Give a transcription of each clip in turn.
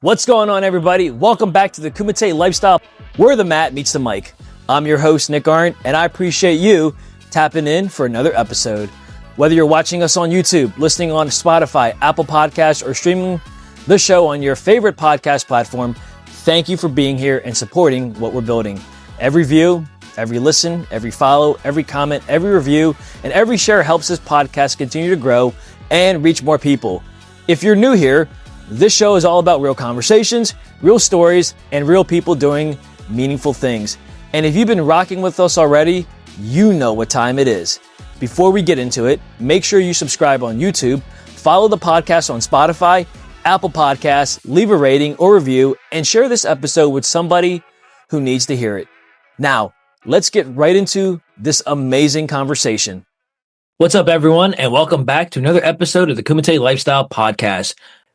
What's going on, everybody? Welcome back to the Kumite Lifestyle, where the mat meets the mic. I'm your host, Nick Arndt, and I appreciate you tapping in for another episode. Whether you're watching us on YouTube, listening on Spotify, Apple Podcasts, or streaming the show on your favorite podcast platform, thank you for being here and supporting what we're building. Every view, every listen, every follow, every comment, every review, and every share helps this podcast continue to grow and reach more people. If you're new here, this show is all about real conversations, real stories, and real people doing meaningful things. And if you've been rocking with us already, you know what time it is. Before we get into it, make sure you subscribe on YouTube, follow the podcast on Spotify, Apple Podcasts, leave a rating or review, and share this episode with somebody who needs to hear it. Now, let's get right into this amazing conversation. What's up, everyone, and welcome back to another episode of the Kumite Lifestyle Podcast.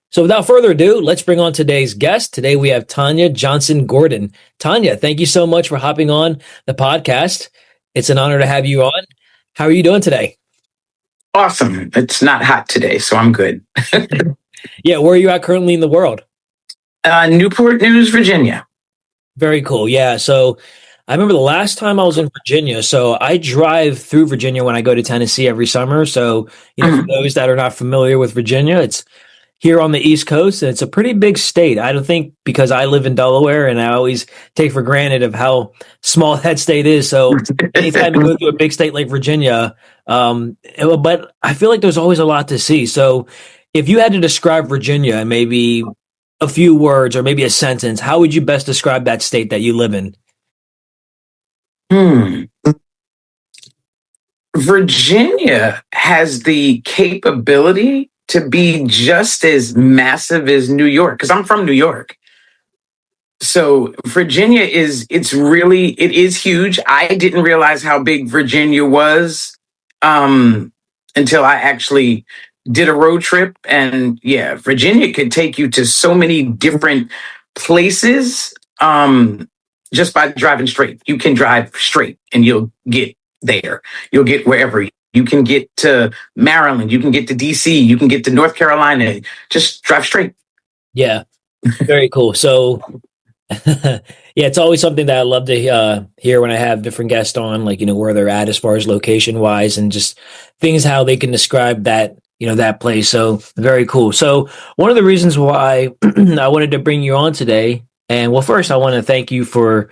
So without further ado, let's bring on today's guest. Today we have Tonya Johnson Gordon. Tonya, thank you so much for hopping on the podcast. It's an honor to have you on. How are you doing today? Awesome. It's not hot today, so I'm good. Yeah, where are you at currently in the world? Newport News, Virginia. Very cool. Yeah, so I remember the last time I was in Virginia. So I drive through Virginia when I go to Tennessee every summer. So, for those that are not familiar with Virginia, it's here on the East Coast, and it's a pretty big state. I don't think because I live in Delaware, and I always take for granted of how small that state is. So anytime you go to a big state like Virginia, but I feel like there's always a lot to see. So if you had to describe Virginia in maybe a few words or maybe a sentence, how would you best describe that state that you live in? Virginia has the capability to be just as massive as New York, because I'm from New York. So Virginia it is huge. I didn't realize how big Virginia was until I actually did a road trip. And yeah, Virginia could take you to so many different places just by driving straight. You can drive straight and you'll get there. You'll get wherever. You can get to Maryland, you can get to DC, you can get to North Carolina. Just drive straight. Yeah, very cool. So, yeah, it's always something that I love to hear when I have different guests on, like, where they're at as far as location wise and just things, how they can describe that, that place. So very cool. So one of the reasons why I wanted to bring you on today, and well, first I want to thank you for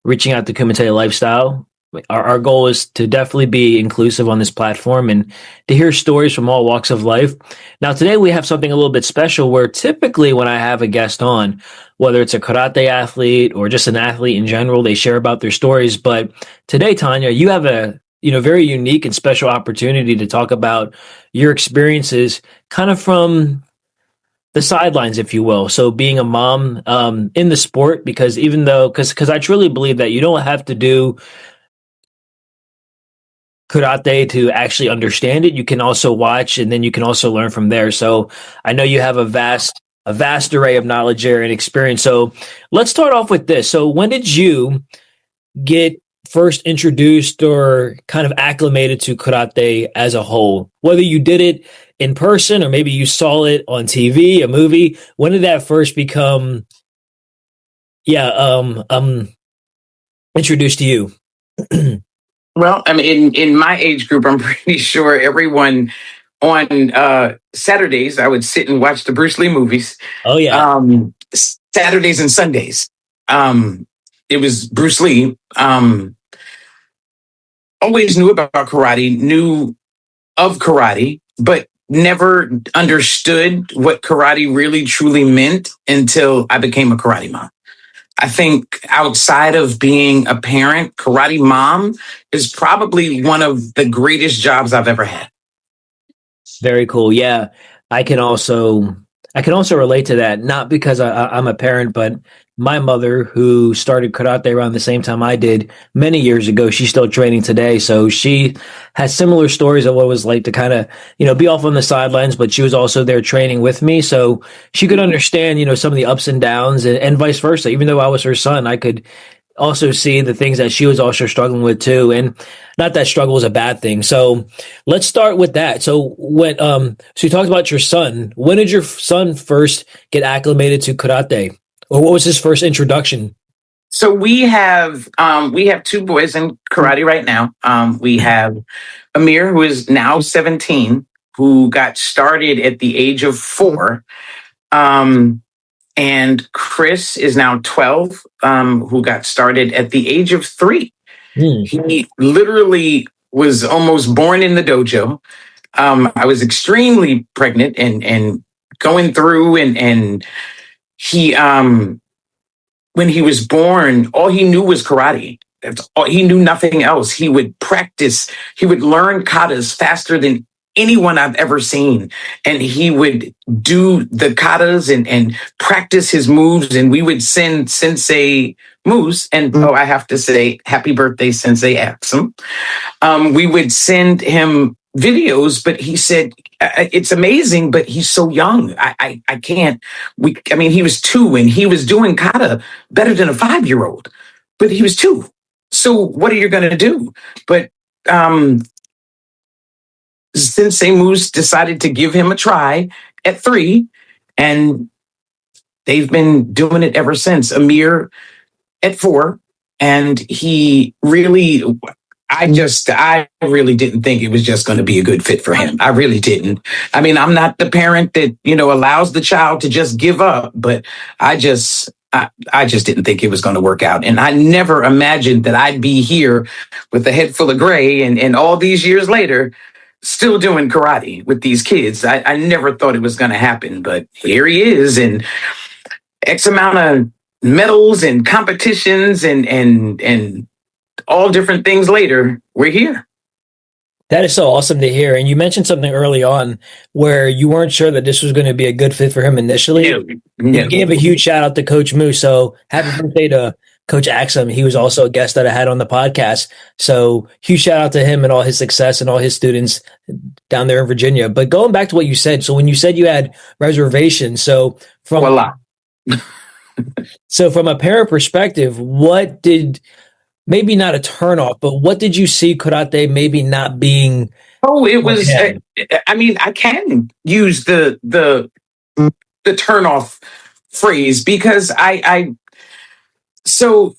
reaching out to Kumite Lifestyle. Our goal is to definitely be inclusive on this platform and to hear stories from all walks of life. Now, today we have something a little bit special where typically when I have a guest on, whether it's a karate athlete or just an athlete in general, they share about their stories. But today, Tonya, you have a very unique and special opportunity to talk about your experiences kind of from the sidelines, if you will. So being a mom in the sport, because I truly believe that you don't have to do karate to actually understand it. You can also watch, and then you can also learn from there. So I know you have a vast array of knowledge there and experience. So let's start off with this. So when did you get first introduced or kind of acclimated to karate as a whole? Whether you did it in person or maybe you saw it on TV, a movie, when did that first become introduced to you? Well, I mean, in my age group, I'm pretty sure everyone on Saturdays, I would sit and watch the Bruce Lee movies. Oh, yeah. Saturdays and Sundays. It was Bruce Lee. Always knew about karate, knew of karate, but never understood what karate really truly meant until I became a karate mom. I think outside of being a parent, karate mom is probably one of the greatest jobs I've ever had. Very cool. Yeah, I can also relate to that. Not because I'm a parent, but my mother, who started karate around the same time I did many years ago, she's still training today. So she has similar stories of what it was like to kind of, be off on the sidelines, but she was also there training with me. So she could understand, some of the ups and downs and vice versa. Even though I was her son, I could also see the things that she was also struggling with too. And not that struggle is a bad thing. So let's start with that. So so you talked about your son. When did your son first get acclimated to karate? Or what was his first introduction? So we have two boys in karate right now. We have Amir, who is now 17, who got started at the age of 4. Um, and Chris is now 12, who got started at the age of 3. Hmm. He literally was almost born in the dojo. I was extremely pregnant and going through, and he when he was born, all he knew was karate. That's all, he knew nothing else. He would practice, he would learn katas faster than anyone I've ever seen. And he would do the katas and practice his moves. And we would send Sensei Moose, and I have to say, happy birthday, Sensei Axum. We would send him videos, but he said, it's amazing, but he's so young. I can't. I mean, he was 2 and he was doing kata better than a 5-year-old, but he was 2. So what are you going to do? But Sensei Moose decided to give him a try at 3, and they've been doing it ever since. Amir at 4, and he really, I really didn't think it was just going to be a good fit for him. I really didn't. I mean, I'm not the parent that, allows the child to just give up, but I just didn't think it was going to work out. And I never imagined that I'd be here with a head full of gray and all these years later, still doing karate with these kids. I never thought it was going to happen, but here he is, and X amount of medals and competitions and all different things later, we're here. That is so awesome to hear. And you mentioned something early on where you weren't sure that this was going to be a good fit for him initially. No. You gave a huge shout out to Coach Moose. So happy birthday to Coach Axum. He was also a guest that I had on the podcast. So huge shout out to him and all his success and all his students down there in Virginia. But going back to what you said, so when you said you had reservations, Voila. So from a parent perspective, what did, maybe not a turnoff, but what did you see karate maybe not being? Oh, it was. I mean, I can use the turnoff phrase because so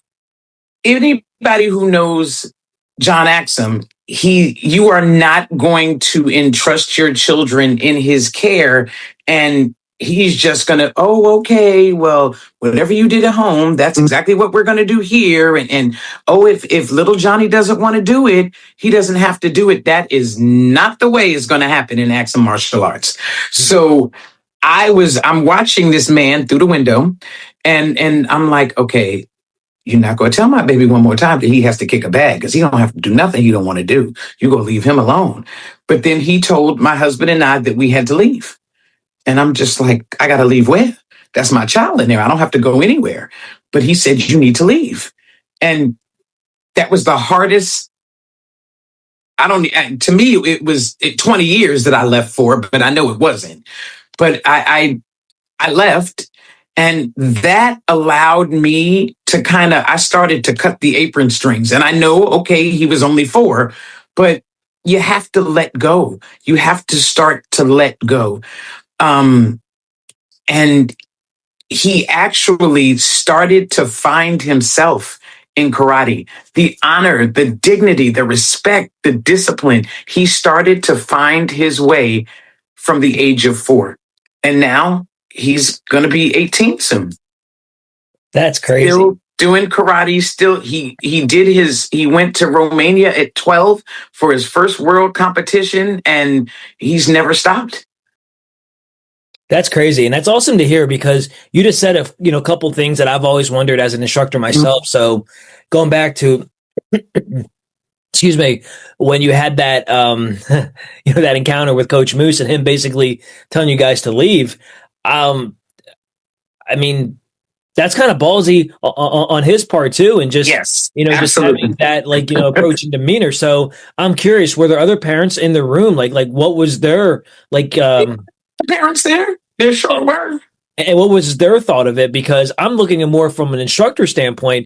anybody who knows John Axum, you are not going to entrust your children in his care, and he's just going to, okay, well, whatever you did at home, that's exactly what we're going to do here. And if little Johnny doesn't want to do it, he doesn't have to do it. That is not the way it's going to happen in Axum martial arts. So I'm watching this man through the window, and I'm like, okay, you're not going to tell my baby one more time that he has to kick a bag, because he don't have to do nothing he don't want to do. You're going to leave him alone. But then he told my husband and I that we had to leave. And I'm just like, I got to leave where? That's my child in there. I don't have to go anywhere. But he said, you need to leave. And that was the hardest. To me, it was 20 years that I left for, but I know it wasn't. But I left, and that allowed me to I started to cut the apron strings. And I know, okay, he was only 4, but you have to let go. You have to start to let go. And he actually started to find himself in karate. The honor, the dignity, the respect, the discipline. He started to find his way from the age of 4. And now he's going to be 18 soon. That's crazy. Still doing karate. Still, he went to Romania at 12 for his first world competition, and he's never stopped. That's crazy. And that's awesome to hear, because you just said a couple things that I've always wondered as an instructor myself. So going back to, excuse me, when you had that, that encounter with Coach Moose and him basically telling you guys to leave. I mean, that's kind of ballsy on his part too. And just, yes, just having that, approaching demeanor. So I'm curious, were there other parents in the room? Like what was their, parents there? There sure were. And what was their thought of it? Because I'm looking at more from an instructor standpoint.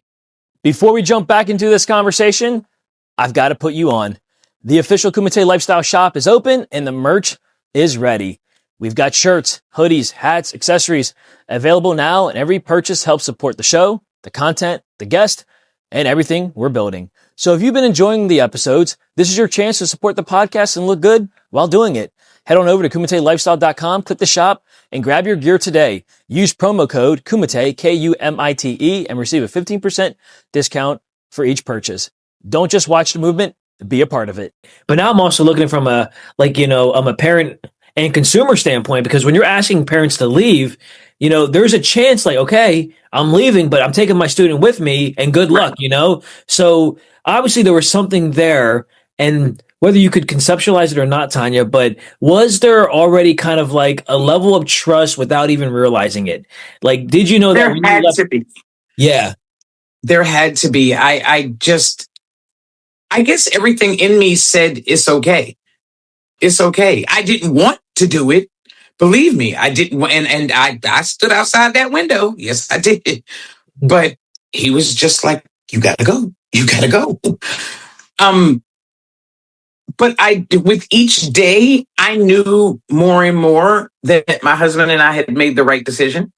Before we jump back into this conversation, I've got to put you on. The official Kumite Lifestyle shop is open and the merch is ready. We've got shirts, hoodies, hats, accessories available now, and every purchase helps support the show, the content, the guest, and everything we're building. So if you've been enjoying the episodes, this is your chance to support the podcast and look good while doing it. Head on over to KumiteLifestyle.com, click the shop, and grab your gear today. Use promo code Kumite, Kumite, and receive a 15% discount for each purchase. Don't just watch the movement, be a part of it. But now I'm also looking from I'm a parent and consumer standpoint, because when you're asking parents to leave, there's a chance like, okay, I'm leaving, but I'm taking my student with me and good luck, So obviously there was something there, and whether you could conceptualize it or not, Tonya, but was there already kind of like a level of trust without even realizing it? Like, did you know that There had to be. Yeah. There had to be. I guess everything in me said it's okay. It's okay. I didn't want to do it. Believe me, I didn't. And I stood outside that window. Yes, I did. But he was just like, you gotta go. You gotta go. But with each day, I knew more and more that my husband and I had made the right decision.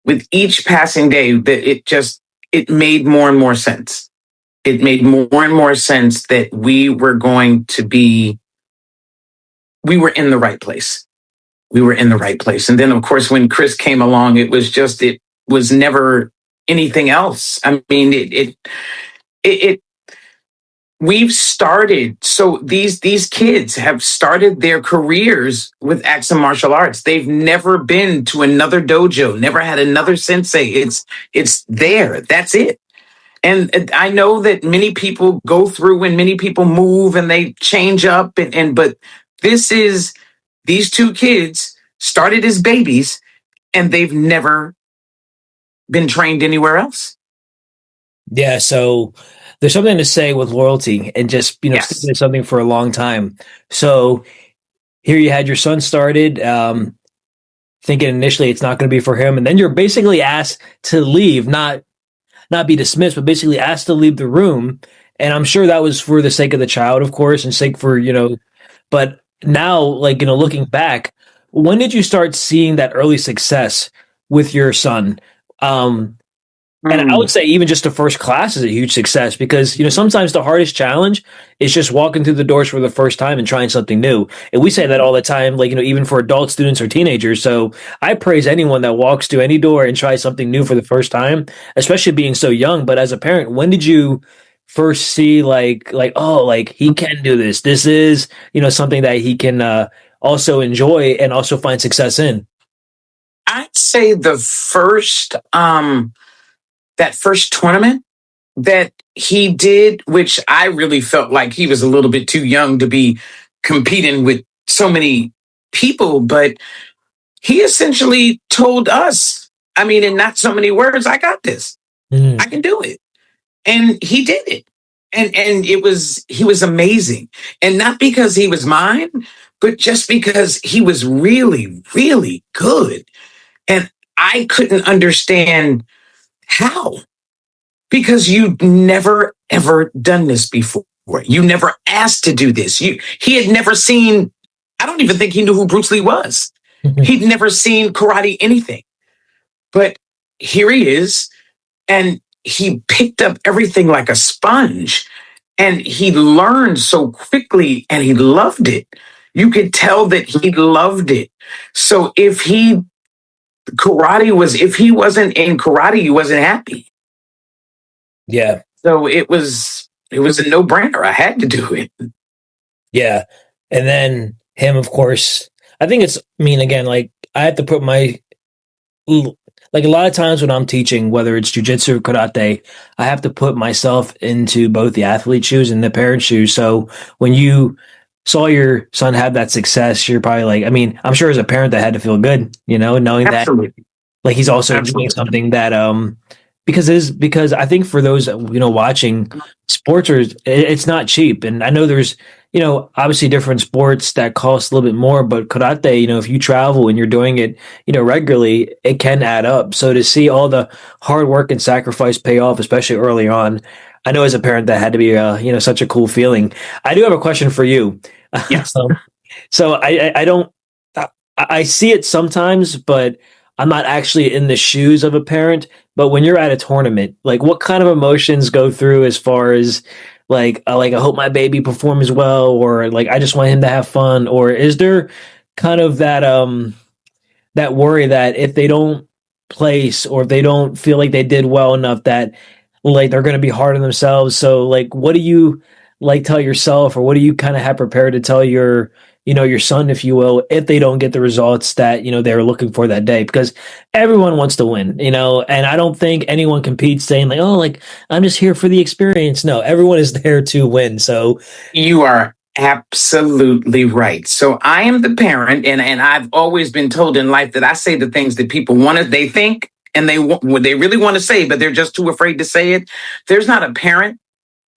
With each passing day, that it made more and more sense. It made more and more sense that we were in the right place. We were in the right place. And then, of course, when Chris came along, it was never anything else. I mean, we've started. So these kids have started their careers with acts of martial arts. They've never been to another dojo, never had another sensei. It's there. That's it. And I know that many people go through and many people move and they change up. But these two kids started as babies and they've never been trained anywhere else. Yeah. So there's something to say with loyalty and just, Yes. sticking to something for a long time. So here you had your son started, thinking initially it's not going to be for him. And then you're basically asked to leave, not be dismissed, but basically asked to leave the room. And I'm sure that was for the sake of the child, of course, and sake for, but now, looking back, when did you start seeing that early success with your son? And I would say even just the first class is a huge success because, sometimes the hardest challenge is just walking through the doors for the first time and trying something new. And we say that all the time, even for adult students or teenagers. So I praise anyone that walks through any door and tries something new for the first time, especially being so young. But as a parent, when did you first see he can do this? This is, something that he can also enjoy and also find success in? I'd say the first, that first tournament that he did, which I really felt like he was a little bit too young to be competing with so many people, but he essentially told us, in not so many words, I got this. I can do it. And he did it. And he was amazing. And not because he was mine, but just because he was really, really good. And I couldn't understand how, because you'd never, ever done this before. You never asked to do this. He had never seen, I don't even think he knew who Bruce Lee was. He'd never seen karate, anything. But here he is, and he picked up everything like a sponge, and he learned so quickly, and he loved it. You could tell that he loved it. So if he wasn't in karate, he wasn't happy. Yeah. So it was a no-brainer. I had to do it. Yeah. And then him, of course, I think again, I have to put a lot of times when I'm teaching, whether it's jujitsu or karate, I have to put myself into both the athlete shoes and the parent shoes. So when you saw your son have that success, you're probably I'm sure as a parent that had to feel good, knowing Absolutely. that he's also doing something that, because I think for those, watching sports, it's not cheap. And I know there's, obviously different sports that cost a little bit more, but karate, if you travel and you're doing it, regularly, it can add up. So to see all the hard work and sacrifice pay off, especially early on, I know as a parent that had to be, such a cool feeling. I do have a question for you. Yes. So I don't I see it sometimes, but I'm not actually in the shoes of a parent. But when you're at a tournament, like what kind of emotions go through as far as like I hope my baby performs well, or like I just want him to have fun, or is there kind of that worry that if they don't place or if they don't feel like they did well enough that like they're going to be hard on themselves. So like what do you like tell yourself, or what do you kind of have prepared to tell your son, if you will, if they don't get the results that they're looking for that day? Because everyone wants to win, and I don't think anyone competes saying like, oh, like I'm just here for the experience. No, everyone is there to win. So You are absolutely right. So I am the parent, and I've always been told in life that I say the things that people they think, and they really want to say, but they're just too afraid to say it. There's not a parent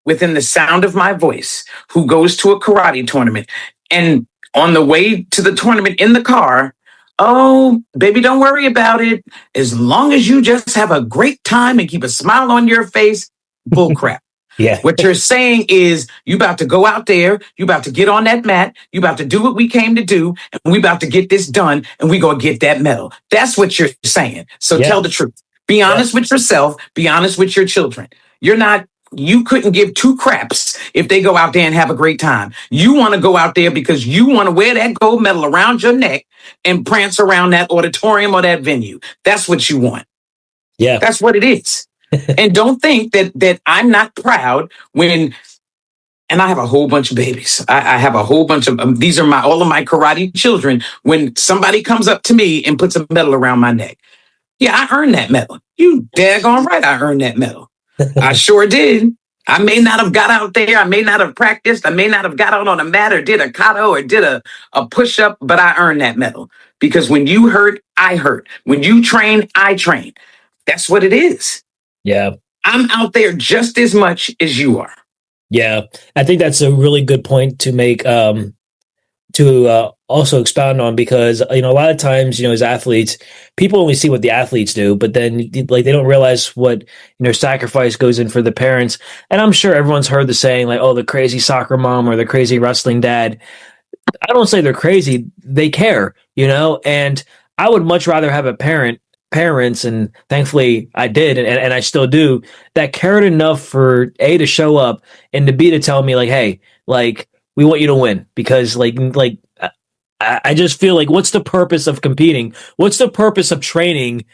within the sound of my voice who goes to a karate tournament and on the way to the tournament in the car, oh, baby, don't worry about it. As long as you just have a great time and keep a smile on your face, bull crap. yeah, What you're saying is you about to go out there, you about to get on that mat, you about to do what we came to do, and we about to get this done, and we gonna get that medal. That's what you're saying. So yeah, tell the truth. Be yeah, honest with yourself, be honest with your children. You couldn't give two craps if they go out there and have a great time. You want to go out there because you want to wear that gold medal around your neck and prance around that auditorium or that venue. That's what you want. yeah, That's what it is. And don't think that I'm not proud when, and I have a whole bunch of babies. I have a whole bunch of these are all of my karate children. When somebody comes up to me and puts a medal around my neck, yeah, I earned that medal. You daggone right, I earned that medal. I sure did. I may not have got out there. I may not have practiced. I may not have got out on a mat or did a kata or did a push up, but I earned that medal because when you hurt, I hurt. When you train, I train. That's what it is. yeah. I'm out there just as much as you are. Yeah, I think that's a really good point to make. To also expound on, because a lot of times as athletes, people only see what the athletes do, but then like they don't realize what sacrifice goes in for the parents. And I'm sure everyone's heard the saying like, oh, the crazy soccer mom or the crazy wrestling dad. I don't say they're crazy, they care, and I would much rather have a parents, and thankfully I did, and I still do, that cared enough for A, to show up, and to B, to tell me like, hey, like we want you to win. Because like I just feel like, what's the purpose of competing? What's the purpose of training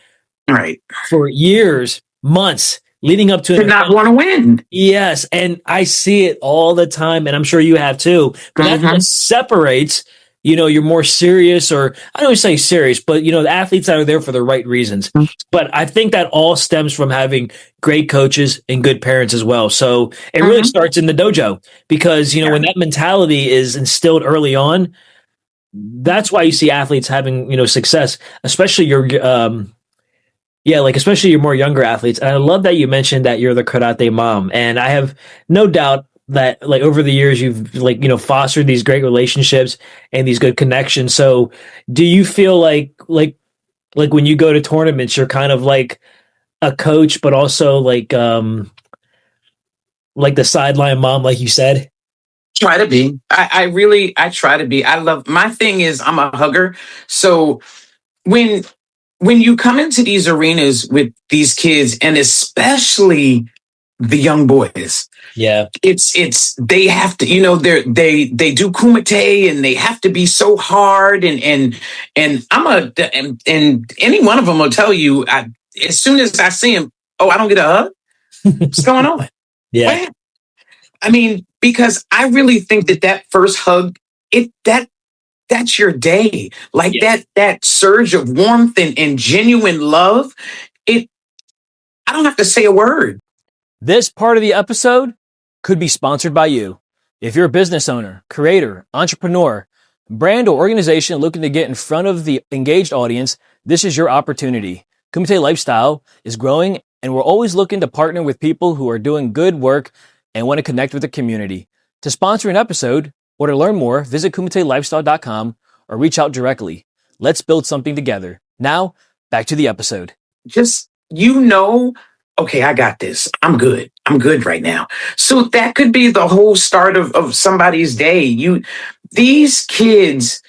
Right. for years, months leading up to To not want to win. Yes, and I see it all the time, and I'm sure you have too. But that's what separates, your more serious, or I don't even say serious, but the athletes that are there for the right reasons. But I think that all stems from having great coaches and good parents as well. So it really starts in the dojo, because when that mentality is instilled early on, that's why you see athletes having success, especially especially your more younger athletes. And I love that you mentioned that you're the karate mom. And I have no doubt that like over the years you've fostered these great relationships and these good connections. So do you feel like when you go to tournaments, you're kind of like a coach, but also like the sideline mom, like you said? Try to be. I try to be. My thing is I'm a hugger. So when you come into these arenas with these kids, and especially the young boys, Yeah. it's they have to, they do kumite, and they have to be so hard, and and any one of them will tell you, as soon as I see him, oh, I don't get a hug. What's going on? Yeah. What? I mean, because I really think that first hug, that's your day. Like Yeah. that surge of warmth and genuine love. I don't have to say a word. This part of the episode could be sponsored by you. If you're a business owner, creator, entrepreneur, brand, or organization looking to get in front of the engaged audience, this is your opportunity. Kumite Lifestyle is growing, and we're always looking to partner with people who are doing good work and want to connect with the community. To sponsor an episode, Or to learn more, visit kumitelifestyle.com or reach out directly. Let's build something together. Now, back to the episode. Just, okay, I got this. I'm good. I'm good right now. So that could be the whole start of somebody's day. These kids,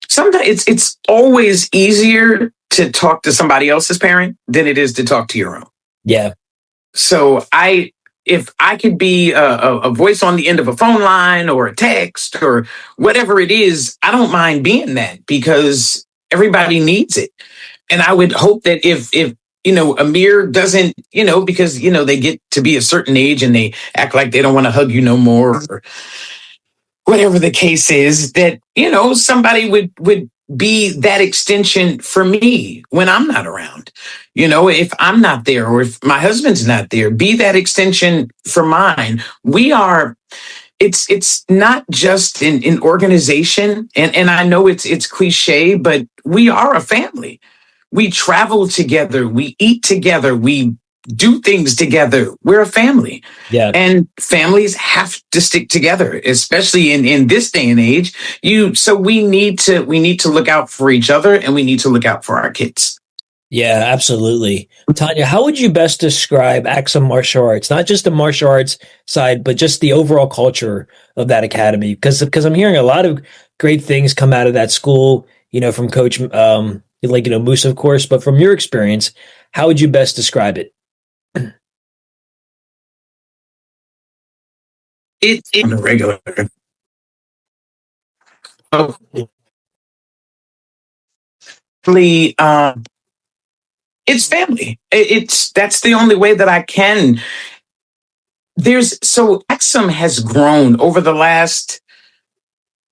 sometimes it's always easier to talk to somebody else's parent than it is to talk to your own. Yeah. So if I could be a voice on the end of a phone line or a text or whatever it is, I don't mind being that because everybody needs it. And I would hope that if Amir doesn't, because, they get to be a certain age and they act like they don't want to hug you no more or whatever the case is, that, somebody would be that extension for me when I'm not around. If I'm not there or if my husband's not there, be that extension for mine. It's not just in organization. And I know it's cliche, but we are a family. We travel together, we eat together, we do things together. We're a family. Yeah. And families have to stick together, especially in this day and age. So we need to look out for each other and we need to look out for our kids. Yeah, absolutely. Tonya, how would you best describe Axum Martial Arts? Not just the martial arts side, but just the overall culture of that academy. Because I'm hearing a lot of great things come out of that school, from Coach Moose, of course, but from your experience, how would you best describe it? It's on a regular. It's family. That's the only way that I can. Axum has grown over the last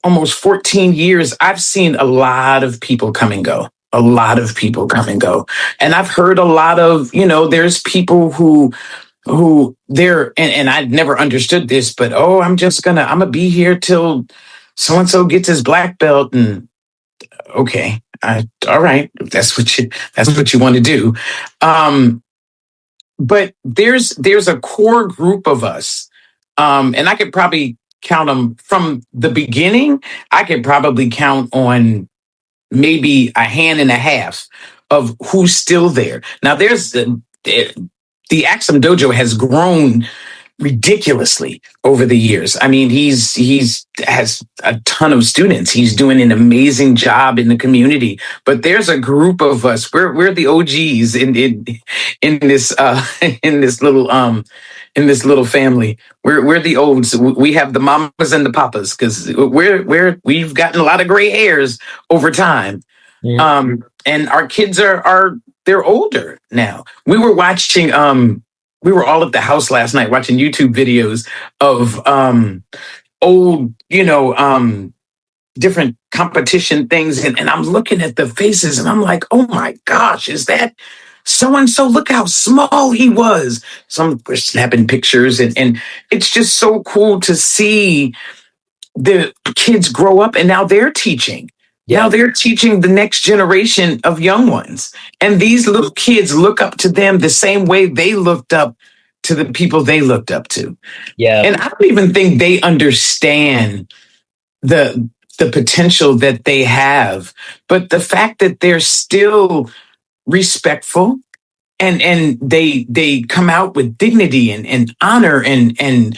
almost 14 years. I've seen a lot of people come and go. And I've heard a lot of, there's people who they're, and I'd never understood this, but, I'm gonna be here till so-and-so gets his black belt. And okay, all right, if that's what you want to do. But there's a core group of us. And I could probably count them from the beginning. I could probably count on maybe a hand and a half of who's still there. Now there's the Axum Dojo has grown ridiculously over the years. I mean, he's has a ton of students. He's doing an amazing job in the community. But there's a group of us. We're the OGs in this in this little family. We're the olds. We have the mamas and the papas because we've gotten a lot of gray hairs over time. Yeah. And our kids they're older now. We were watching we were all at the house last night watching YouTube videos of old, different competition things. And I'm looking at the faces and I'm like, oh my gosh, is that so-and-so? Look how small he was. Some were snapping pictures and it's just so cool to see the kids grow up and now they're teaching. Yeah. Now they're teaching the next generation of young ones. And these little kids look up to them the same way they looked up to the people they looked up to. Yeah. And I don't even think they understand the potential that they have. But the fact that they're still respectful and they come out with dignity and honor and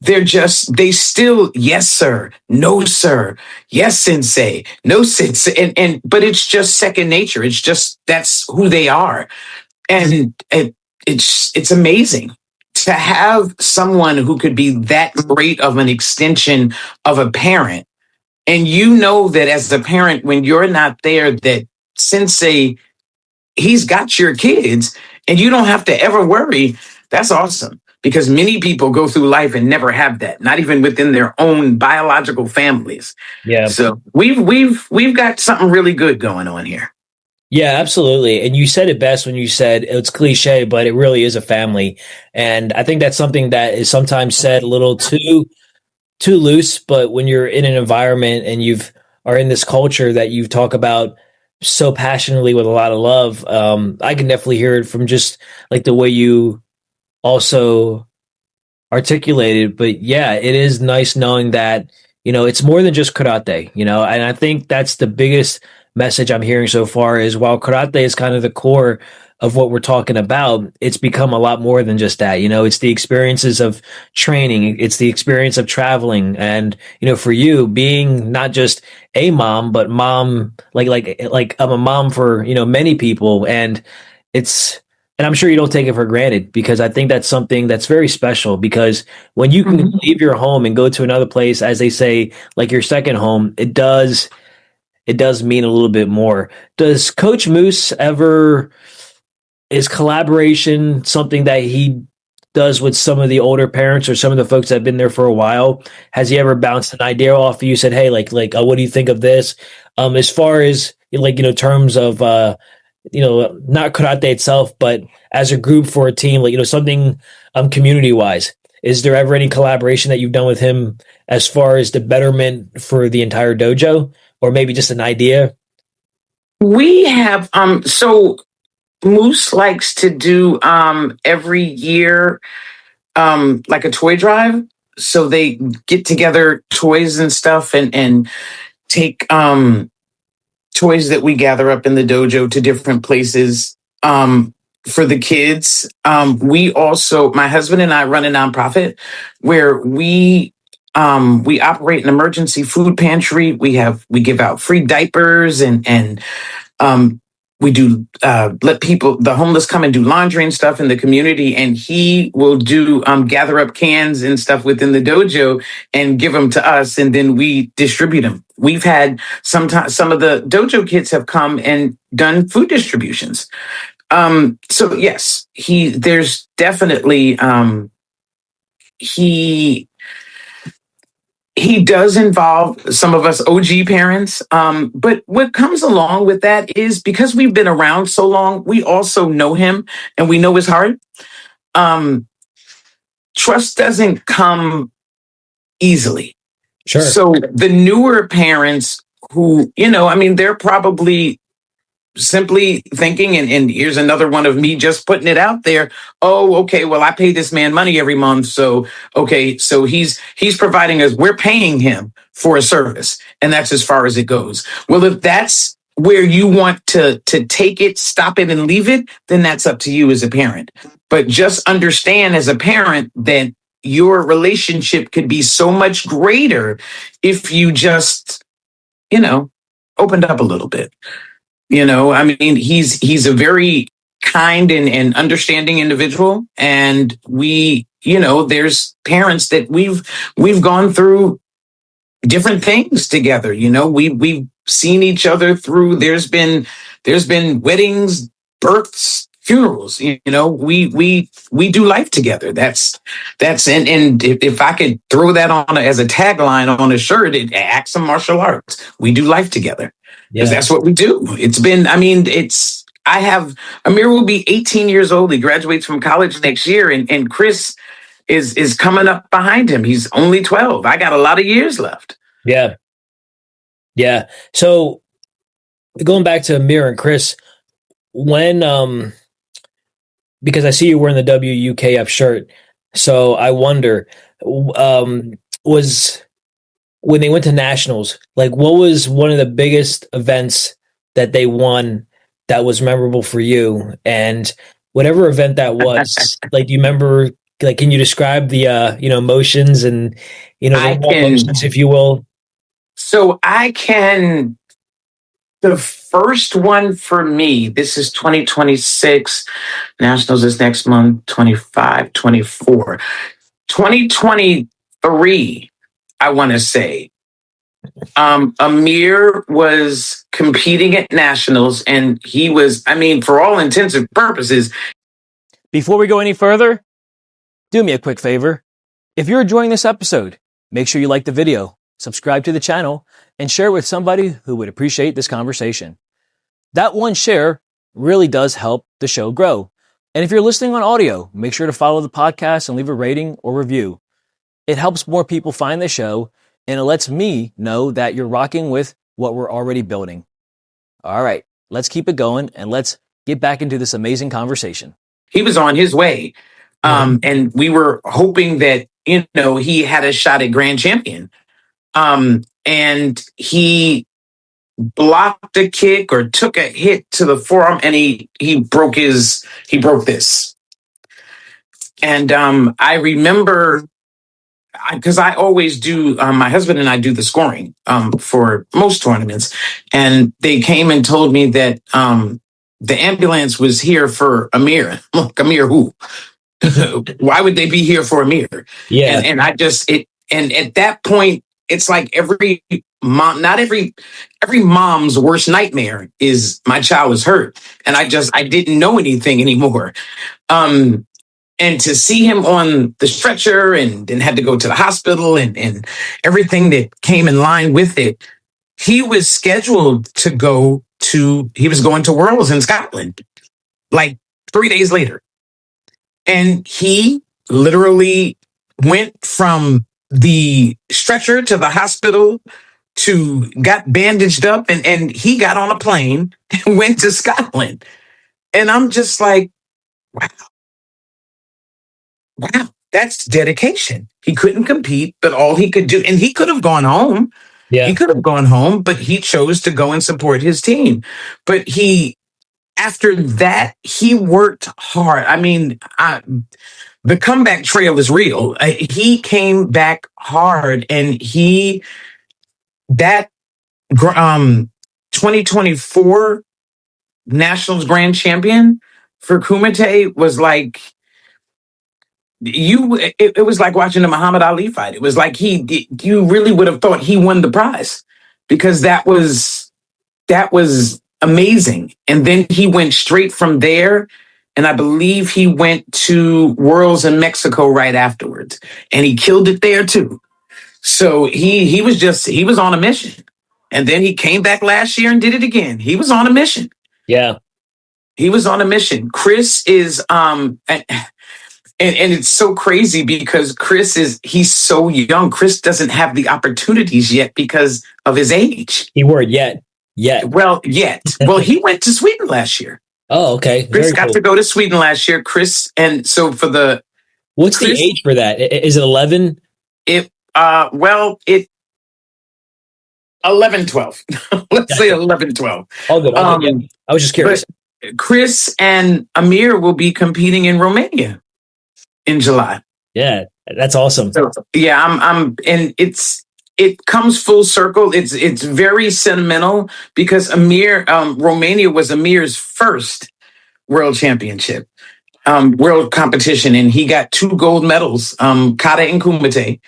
they still, yes, sir, no, sir, yes, sensei, no, sensei. But it's just second nature. It's just, that's who they are. And it's amazing to have someone who could be that great of an extension of a parent. And that as a parent, when you're not there, that sensei, he's got your kids and you don't have to ever worry. That's awesome. Because many people go through life and never have that, not even within their own biological families. Yeah. So we've got something really good going on here. Yeah, absolutely. And you said it best when you said it's cliche, but it really is a family. And I think that's something that is sometimes said a little too loose, but when you're in an environment and are in this culture that you talk about so passionately with a lot of love, I can definitely hear it from just like the way you also articulated. But yeah, it is nice knowing that it's more than just karate, and I think that's the biggest message I'm hearing so far is while karate is kind of the core of what we're talking about, it's become a lot more than just that. It's the experiences of training, it's the experience of traveling, and for you being not just a mom, but mom, like I'm a mom for many people, and it's and I'm sure you don't take it for granted because I think that's something that's very special because when you can Mhm. leave your home and go to another place, as they say, like your second home, it does mean a little bit more. Does Coach Moose ever is collaboration something that he does with some of the older parents or some of the folks that have been there for a while? Has he ever bounced an idea off of you? Said, "Hey, what do you think of this?" As far as terms of not karate itself, but as a group for a team, something community wise. Is there ever any collaboration that you've done with him as far as the betterment for the entire dojo, or maybe just an idea? We have so Moose likes to do every year like a toy drive. So they get together toys and stuff and take toys that we gather up in the dojo to different places for the kids. We also, my husband and I run a nonprofit where we operate an emergency food pantry. We give out free diapers and um, we do let people, the homeless, come and do laundry and stuff in the community, and he will do gather up cans and stuff within the dojo and give them to us, and then we distribute them. We've had sometimes some of the dojo kids have come and done food distributions. So yes, there's definitely he he does involve some of us OG parents. But what comes along with that is because we've been around so long, we also know him and we know his heart. Um, Trust doesn't come easily. Sure. So the newer parents who, I mean, they're probably simply thinking, and here's another one of me just putting it out there. Oh, okay, well, I pay this man money every month, so okay, so he's providing us, we're paying him for a service, and that's as far as it goes. Well, if that's where you want to take it, stop it, and leave it, then that's up to you as a parent. But just understand as a parent that your relationship could be so much greater if you just, you know, opened up a little bit. I mean, he's a very kind and understanding individual, and there's parents that we've gone through different things together. We've seen each other through. There's been weddings, births, funerals. We do life together. And if I could throw that on as a tagline on a shirt, it acts of martial arts. We do life together because Yeah. that's what we do. It's been. I mean, it's. I have Amir will be 18 years old. He graduates from college next year, and Chris is coming up behind him. He's only 12. I got a lot of years left. Yeah. Yeah. So going back to Amir and Chris, when because I see you wearing the WUKF shirt, so I wonder, was when they went to nationals, like what was one of the biggest events that they won that was memorable for you? And whatever event that was, like, do you remember? Like, can you describe the emotions and the I raw emotions, can, if you will? so I can, the first one for me, this is 2026, Nationals is next month, 25, 24, 2023, I want to say. Amir was competing at Nationals, and he was, I mean, for all intents and purposes. Before we go any further, do me a quick favor. If you're enjoying this episode, make sure you like the video, subscribe to the channel, and share it with somebody who would appreciate this conversation. That one share really does help the show grow. And if you're listening on audio, make sure to follow the podcast and leave a rating or review. It helps more people find the show, and it lets me know that you're rocking with what we're already building. All right, let's keep it going and let's get back into this amazing conversation. He was on his way. And we were hoping that, he had a shot at grand champion. And he blocked a kick or took a hit to the forearm, and he broke this. And I remember, because I always do, my husband and I do the scoring for most tournaments, and they came and told me that the ambulance was here for Amir. Look, Amir, who? Why would they be here for Amir? Yeah. And I just it and at that point, it's like every mom, not every mom's worst nightmare is my child is hurt, and I didn't know anything anymore. Um, and to see him on the stretcher and then had to go to the hospital and everything that came in line with it, he was scheduled to he was going to Worlds in Scotland like 3 days later. And he literally went from the stretcher to the hospital to got bandaged up, and he got on a plane and went to Scotland. And I'm just like, wow, wow, that's dedication. He couldn't compete, but all he could do, and he could have gone home. Yeah. He could have gone home, but he chose to go and support his team. But after that, he worked hard. I mean, the comeback trail is real. He came back hard, and that 2024 Nationals Grand Champion for Kumite was like it was like watching the Muhammad Ali fight. It was like you really would have thought he won the prize, because that was amazing. And then he went straight from there, and I believe he went to Worlds in Mexico right afterwards, and he killed it there too. So he was on a mission. And then he came back last year and did it again. He was on a mission. Yeah. He was on a mission. Chris is and it's so crazy because he's so young. Chris doesn't have the opportunities yet because of his age. Keyword yet. Well, he went to Sweden last year. Oh, okay. Chris got to go to Sweden last year. Chris, and so for the what's the age for that? Is it 11? It 11, 12. Let's say 11, 12. Oh, good. Yeah. I was just curious. But Chris and Amir will be competing in Romania in July. Yeah, that's awesome. So, yeah, and it comes full circle. It's very sentimental because Romania was Amir's first world championship, world competition, and he got 2 gold medals, kata and kumite,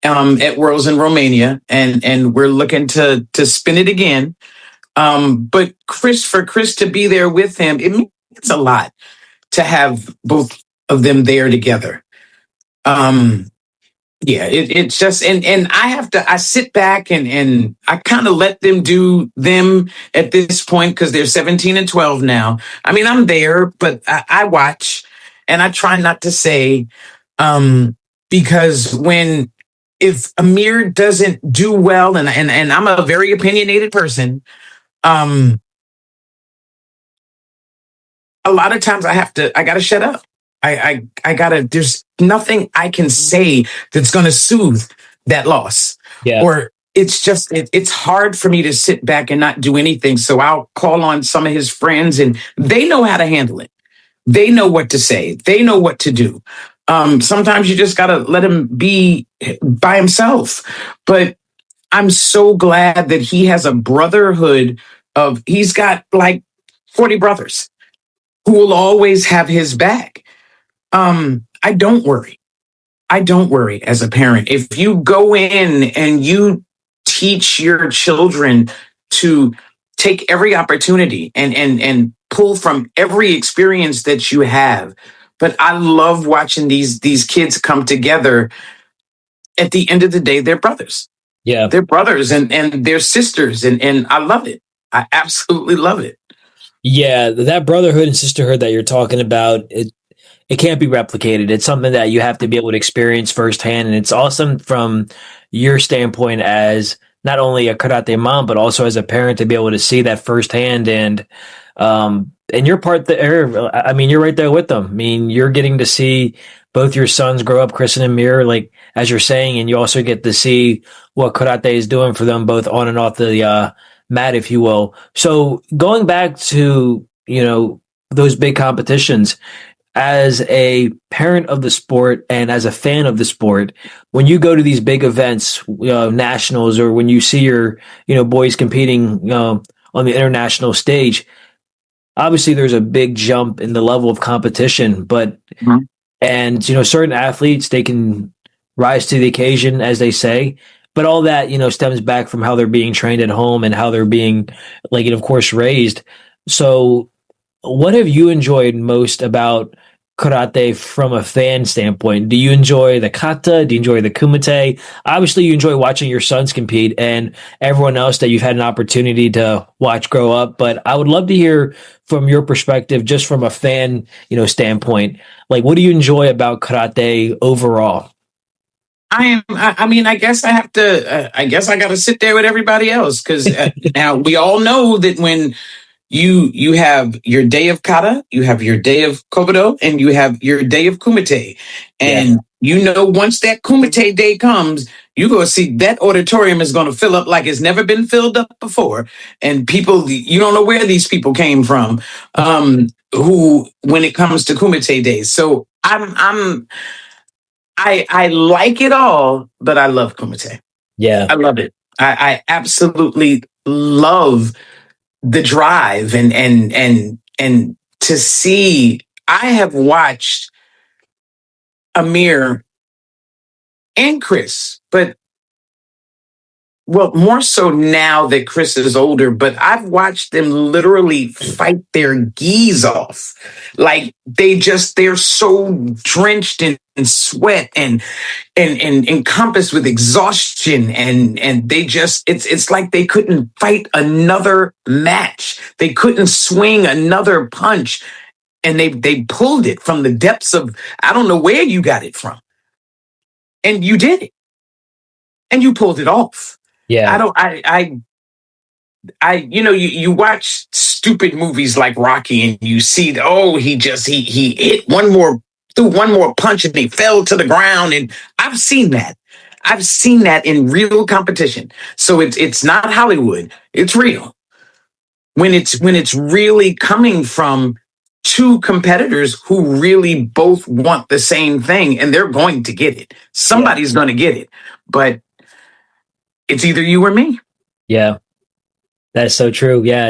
at Worlds in Romania, and we're looking to spin it again. But for Chris to be there with him, it means a lot to have both of them there together. Yeah, it's just, and I sit back and I kind of let them do them at this point because they're 17 and 12 now. I mean, I'm there, but I watch, and I try not to say, because if Amir doesn't do well, and I'm a very opinionated person, a lot of times I gotta shut up. I gotta, there's nothing I can say that's gonna soothe that loss. Yeah. Or it's just, it's hard for me to sit back and not do anything. So I'll call on some of his friends, and they know how to handle it. They know what to say. They know what to do. Sometimes you just got to let him be by himself. But I'm so glad that he has a brotherhood he's got like 40 brothers who will always have his back. I don't worry. I don't worry as a parent. If you go in and you teach your children to take every opportunity and pull from every experience that you have. But I love watching these kids come together. At the end of the day, they're brothers. Yeah. They're brothers and they're sisters. And I love it. I absolutely love it. Yeah. That brotherhood and sisterhood that you're talking about, it can't be replicated. It's something that you have to be able to experience firsthand. And it's awesome from your standpoint as not only a karate mom, but also as a parent to be able to see that firsthand. And And you're part there. I mean, you're right there with them. I mean, you're getting to see both your sons grow up, Chris and Amir, like as you're saying, and you also get to see what karate is doing for them both on and off the mat, if you will. So going back to those big competitions, as a parent of the sport and as a fan of the sport, when you go to these big events, nationals, or when you see your boys competing on the international stage, obviously there's a big jump in the level of competition, but Mhm. and certain athletes, they can rise to the occasion, as they say, but all that stems back from how they're being trained at home and how they're being, like, of course, raised. So what have you enjoyed most about karate from a fan standpoint? Do you enjoy the kata? Do you enjoy the kumite? Obviously, you enjoy watching your sons compete and everyone else that you've had an opportunity to watch grow up. But I would love to hear from your perspective, just from a fan, standpoint. Like, what do you enjoy about karate overall? I mean, I guess I have to. I guess I got to sit there with everybody else because now we all know that when you have your day of kata, you have your day of kobudo, and you have your day of kumite. Yeah, And once that kumite day comes, you go see that auditorium is going to fill up like it's never been filled up before. And people, you don't know where these people came from, who, when it comes to kumite days. So I like it all, but I love kumite. yeah, I love it. I absolutely love the drive and to see. I have watched Amir and Chris, but well, more so now that Chris is older, but I've watched them literally fight their geese off. Like they're so drenched in sweat and encompassed with exhaustion and they just it's like they couldn't fight another match. They couldn't swing another punch. And they pulled it from the depths of, I don't know where you got it from. And you did it. And you pulled it off. I yeah, don't I you watch stupid movies like Rocky and you see he hit one more threw one more punch and he fell to the ground. And I've seen that. I've seen that in real competition. So it's not Hollywood. It's real. When it's really coming from two competitors who really both want the same thing and they're going to get it. yeah, Somebody's going to get it. But it's either you or me. yeah. That's so true. Yeah,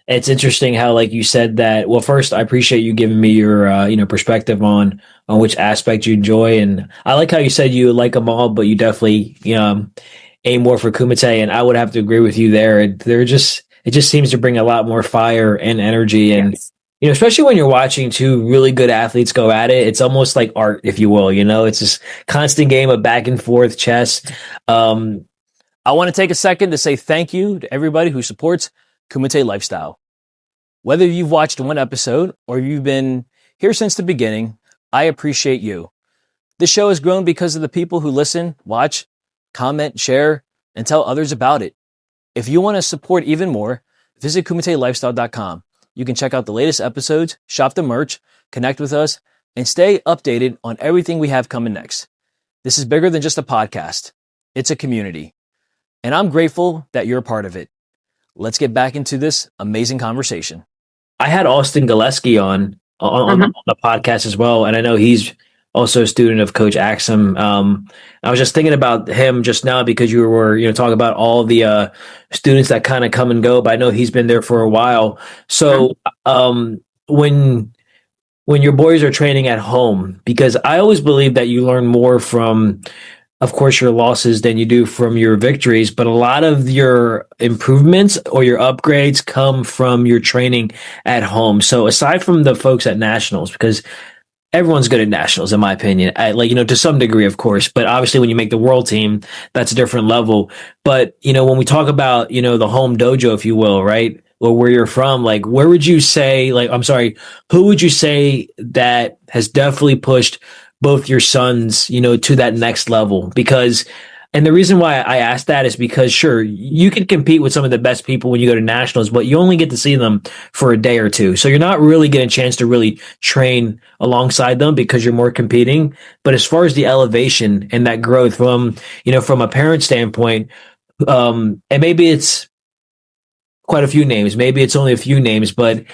it's interesting how, like you said, that. Well, first, I appreciate you giving me your perspective on which aspect you enjoy, and I like how you said you like them all, but you definitely aim more for Kumite, and I would have to agree with you there. It just seems to bring a lot more fire and energy, and Yes. especially when you're watching two really good athletes go at it, it's almost like art, if you will. It's this constant game of back and forth chess. Um, I want to take a second to say thank you to everybody who supports Kumite Lifestyle. Whether you've watched one episode or you've been here since the beginning, I appreciate you. This show has grown because of the people who listen, watch, comment, share, and tell others about it. If you want to support even more, visit kumitelifestyle.com. You can check out the latest episodes, shop the merch, connect with us, and stay updated on everything we have coming next. This is bigger than just a podcast. It's a community. And I'm grateful that you're a part of it. Let's get back into this amazing conversation. I had Austin Gillespie on Mhm. the podcast as well, and I know he's also a student of Coach Axum. I was just thinking about him just now because you were talking about all the students that kind of come and go, but I know he's been there for a while. So when your boys are training at home, because I always believe that you learn more from, of course, your losses than you do from your victories, but a lot of your improvements or your upgrades come from your training at home. So aside from the folks at nationals, because everyone's good at nationals, in my opinion, to some degree, of course, but obviously when you make the world team, that's a different level. But, when we talk about, the home dojo, if you will, right? Or where you're from, like, where would you say, like, I'm sorry, who would you say that has definitely pushed both your sons, to that next level? Because And the reason why I asked that is because, sure, you can compete with some of the best people when you go to nationals, but you only get to see them for a day or two. So you're not really getting a chance to really train alongside them because you're more competing. But as far as the elevation and that growth from, from a parent standpoint, and maybe it's quite a few names, maybe it's only a few names, but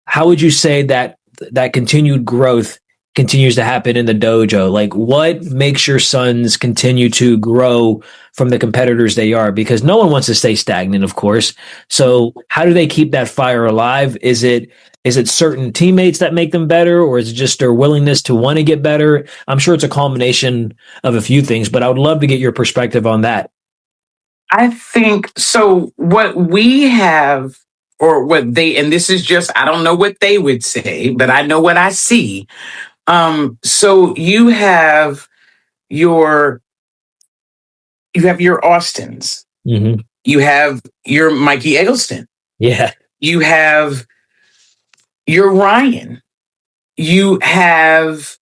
how would you say that that continued growth continues to happen in the dojo? Like, what makes your sons continue to grow from the competitors they are? Because no one wants to stay stagnant, of course. So, how do they keep that fire alive? Is it certain teammates that make them better, or is it just their willingness to want to get better? I'm sure it's a combination of a few things, but I would love to get your perspective on that. I think so. What we have, or what they, and this is just, I don't know what they would say, but I know what I see. So your, you have your Austins, Mm-hmm. you have your Mikey Eggleston, Yeah. you have your Ryan, you have,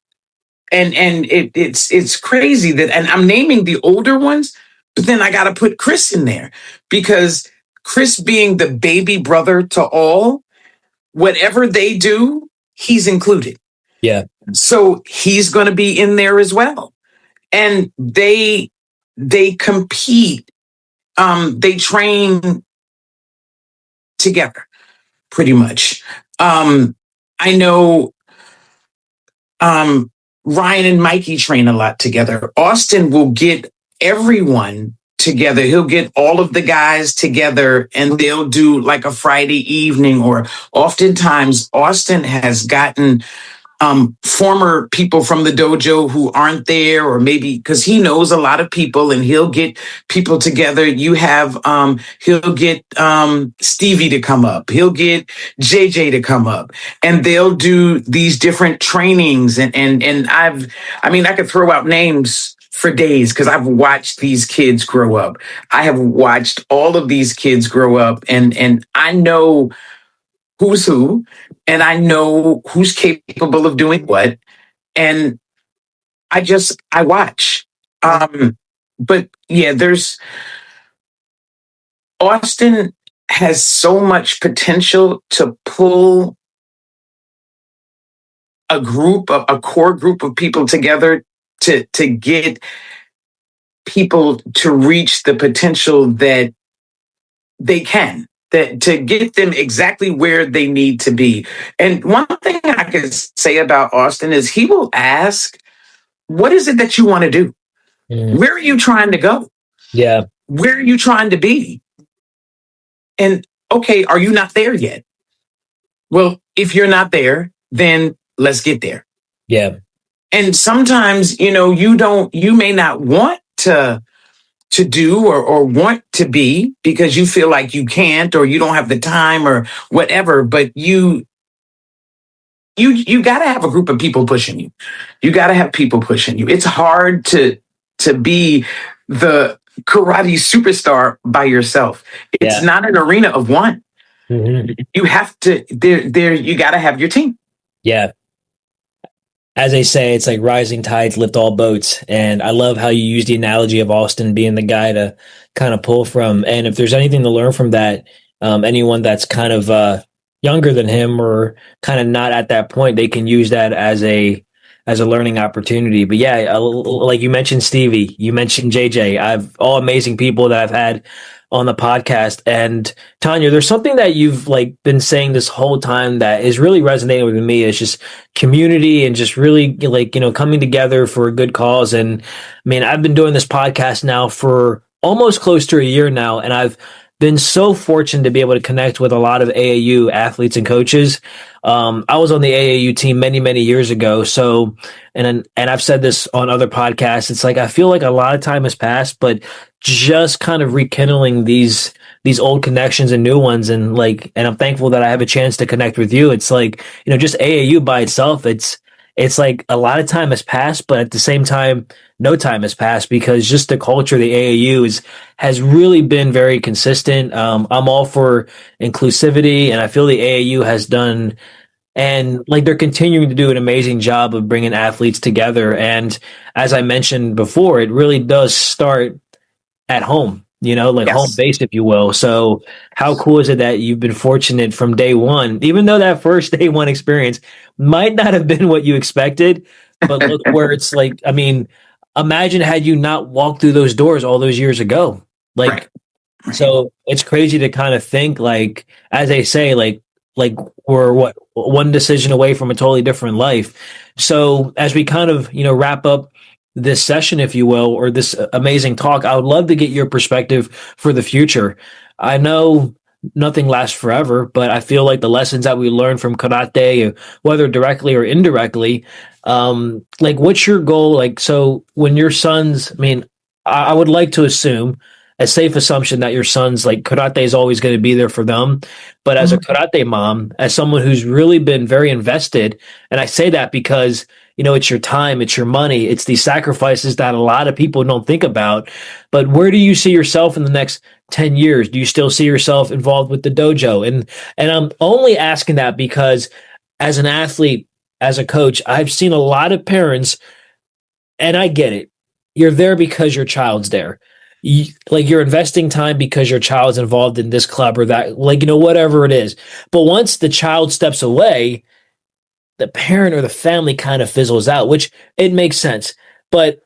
it's crazy that, and I'm naming the older ones, but then I got to put Chris in there because Chris being the baby brother to all, whatever they do, he's included. Yeah. So he's going to be in there as well. And they compete. They train together pretty much. I know Ryan and Mikey train a lot together. Austin will get everyone together. He'll get all of the guys together and they'll do like a Friday evening, or oftentimes Austin has gotten former people from the dojo who aren't there, or maybe because he knows a lot of people and he'll get people together. You have, he'll get Stevie to come up, he'll get JJ to come up, and they'll do these different trainings. And I mean, I could throw out names for days because I've watched these kids grow up. I have watched all of these kids grow up, and I know who's who, and I know who's capable of doing what. And I watch. But yeah, there's Austin has so much potential to pull a core group of people together to get people to reach the potential that they can, that to get them exactly where they need to be. And one thing I could say about Austin is he will ask, what is it that you want to do? Mm. Where are you trying to go? Yeah. Where are you trying to be? And okay, are you not there yet? Well, if you're not there, then let's get there. Yeah. And sometimes, you may not want to do, or want to be, because you feel like you can't, or you don't have the time, or whatever, but you got to have a group of people pushing you. You got to have people pushing you. It's hard to be the karate superstar by yourself. It's Yeah. not an arena of one. Mm-hmm. You have to there you got to have your team. Yeah. As they say, it's like rising tides lift all boats. And I love how you use the analogy of Austin being the guy to kind of pull from. And if there's anything to learn from that, anyone that's kind of younger than him or kind of not at that point, they can use that as a learning opportunity. But yeah, like you mentioned Stevie, you mentioned JJ. I've all amazing people that I've had on the podcast. And Tonya, there's something that you've like been saying this whole time that is really resonating with me. It's just community and just really like, coming together for a good cause. And I mean, I've been doing this podcast now for almost close to a year now, and I've been so fortunate to be able to connect with a lot of AAU athletes and coaches. I was on the AAU team many, many years ago. So, and I've said this on other podcasts. It's like I feel like a lot of time has passed, but just kind of rekindling these old connections and new ones, and I'm thankful that I have a chance to connect with you. It's like just AAU by itself. It's like a lot of time has passed, but at the same time, no time has passed because just the culture of the AAU has really been very consistent. I'm all for inclusivity, and I feel the AAU has done, and like they're continuing to do an amazing job of bringing athletes together. And as I mentioned before, it really does start at home, like home Yes. base, if you will. So how cool is it that you've been fortunate from day one, even though that first day one experience might not have been what you expected, but look where it's like, I mean, imagine had you not walked through those doors all those years ago. Right. Like, Right. so it's crazy to kind of think like, as they say, like we're what one decision away from a totally different life. So as we kind of wrap up this session, if you will, or this amazing talk, I would love to get your perspective for the future. I know nothing lasts forever, but I feel like the lessons that we learn from karate, whether directly or indirectly, like what's your goal? Like, so when your sons, I mean, I would like to assume a safe assumption that your sons like karate is always going to be there for them. But as a Mhm. karate mom, as someone who's really been very invested, and I say that because it's your time, it's your money, it's these sacrifices that a lot of people don't think about. But where do you see yourself in the next 10 years? Do you still see yourself involved with the dojo? And I'm only asking that because as an athlete, as a coach, I've seen a lot of parents, and I get it. You're there because your child's there. Like you're investing time because your child's involved in this club or that, like, whatever it is. But once the child steps away, the parent or the family kind of fizzles out, which it makes sense. But